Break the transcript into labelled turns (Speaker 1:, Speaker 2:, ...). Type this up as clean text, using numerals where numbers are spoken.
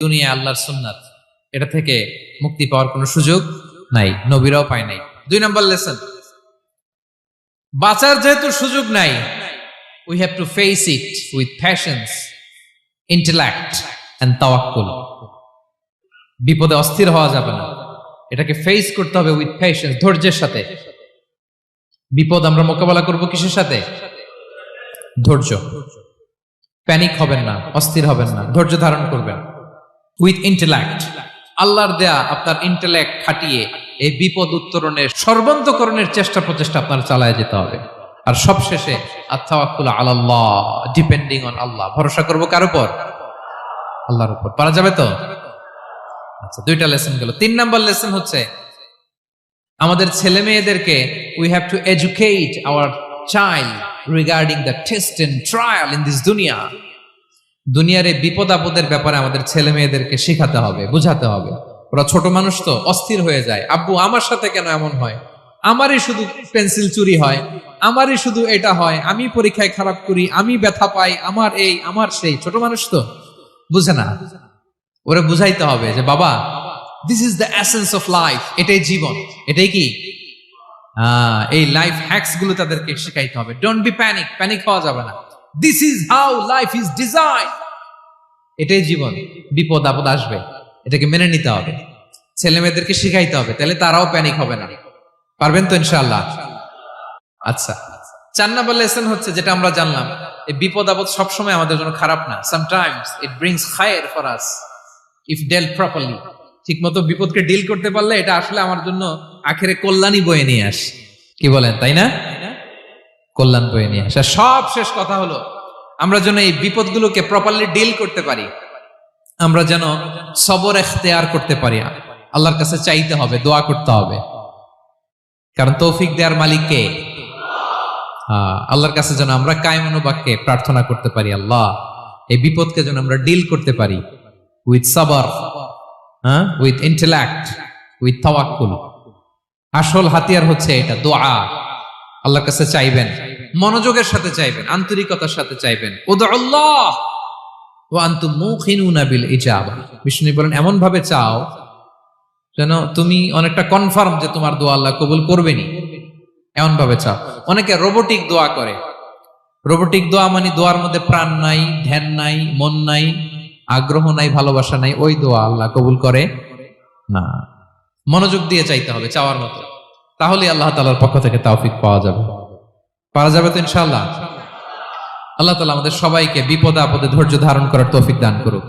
Speaker 1: দুনিয়া আল্লাহর সুন্নাত, এটা থেকে মুক্তি পাওয়ার কোনো সুযোগ নাই, নবীরাও পায় নাই। 2 নম্বর লেসন, বাঁচার যেহেতু সুযোগ নাই, we have to face it with patience, intellect and tawakkul. বিপদে অস্থির হওয়া যাবে না, এটাকে ফেস করতে হবে উইথ পেশেন্স, ধৈর্যের সাথে। বিপদ আমরা মোকাবেলা করব কিসের সাথে? ধৈর্য। প্যানিক হবেন না, অস্থির হবেন না, ধৈর্য ধারণ করবেন উইথ ইন্টেলেক্ট। আল্লাহর দেয়া আপনার ইন্টেলেক্ট খাটিয়ে এই বিপদ উত্তরণের সর্বান্তকরণের চেষ্টা প্রচেষ্টা আপনার চালায় যেতে হবে। আর সবশেষে আত-তাওয়াক্কুল আলাল্লাহ, ডিপেন্ডিং অন আল্লাহ, ভরসা করব কার উপর? আল্লাহর উপর। পারা যাবে তো? আচ্ছা, 2টা লেসন গেল। 3 নাম্বার লেসন হচ্ছে আমাদের ছেলে মেয়েদেরকে we have to educate our child regarding the test and trial in this dunya. দুনিয়ার এই বিপদ আপদের ব্যাপারে আমাদের ছেলে মেয়েদেরকে শেখাতে হবে, বুঝাতে হবে। ওরা ছোট মানুষ তো অস্থির হয়ে যায়, আব্বু আমার সাথে কেন এমন হয়, আমারই শুধু পেন্সিল চুরি হয়, আমারই শুধু এটা হয়, আমি পরীক্ষায় খারাপ করি, আমি ব্যথা পাই, আমার এই আমার সেই। ছোট মানুষ তো বুঝে না, ওরা বুঝাইতে হবে যে বাবা, this is the essence of life, এটাই জীবন, এটাই কি এই লাইফ হ্যাকস গুলো তাদেরকে শেখাইতে হবে। ডোন্ট বি প্যানিক, প্যানিক হওয়া যাবে না। This is how life is design, এটাই জীবন, বিপদ আপদ আসবে, এটাকে মেনে নিতে হবে, ছেলে মেয়েদেরকে শিখাইতে হবে, তাহলে তারাও প্যানিক হবে না। পারবেন তো ইনশাআল্লাহ? আচ্ছা, 4 নম্বর লেসন হচ্ছে যেটা আমরা জানলাম, এই বিপদ আপদ সবসময় আমাদের জন্য খারাপ না। Sometimes it brings care for us if dealt properly. ঠিক মতো বিপদকে ডিল করতে পারলে এটা আসলে আমার জন্য আখেরে কল্যাণই বয়ে নিয়ে আসে। কি বলেন, তাই না? কল্যাণ বয়ে নিয়ে আসে। সব শেষ কথা হলো, আমরা যেন এই বিপদগুলোকে প্রপারলি ডিল করতে পারি, আমরা যেন সবর ইখতিয়ার করতে পারি। আল্লাহর কাছে চাইতে হবে, দোয়া করতে হবে, কারণ তৌফিক দেওয়ার মালিক কে? আল্লাহর কাছে যেন আমরা কায়মনোবাক্যে প্রার্থনা করতে পারি, আল্লাহ এই বিপদকে যেন আমরা ডিল করতে পারি উইথ সাবর, উইথ ইন্টেলেক্ট, উইথ তাওয়াক্কুল। আসল হাতিয়ার হচ্ছে এটা, দোয়া। আল্লাহর কাছে চাইবেন, মনোযোগের সাথে চাইবেন, আন্তরিকতার সাথে চাইবেন। উদউল্লাহ ওয়া আনতুম মুকিনুনা বিল ইজাবা। বিষ্ণু বলেন এমন ভাবে চাও যেন তুমি অনেকটা কনফার্ম যে তোমার দোয়া আল্লাহ কবুল করবেনই, এমন ভাবে চাও। অনেকে রোবোটিক দোয়া করে। রোবোটিক দোয়া মানে দোয়ার মধ্যে প্রাণ নাই, ধ্যান নাই, মন নাই, আগ্রহ নাই, ভালোবাসা নাই, ওই দোয়া আল্লাহ কবুল করে না। মনোযোগ দিয়ে চাইতে হবে চাওয়ার মতো, তাহলে আল্লাহ তাআলার পক্ষ থেকে তৌফিক পাওয়া যাবে। পারা যাবে তো ইনশাআল্লাহ? আল্লাহ তাআলা আমাদের সবাইকে বিপদে আপদে ধৈর্য ধারণ করার তৌফিক দান করুক।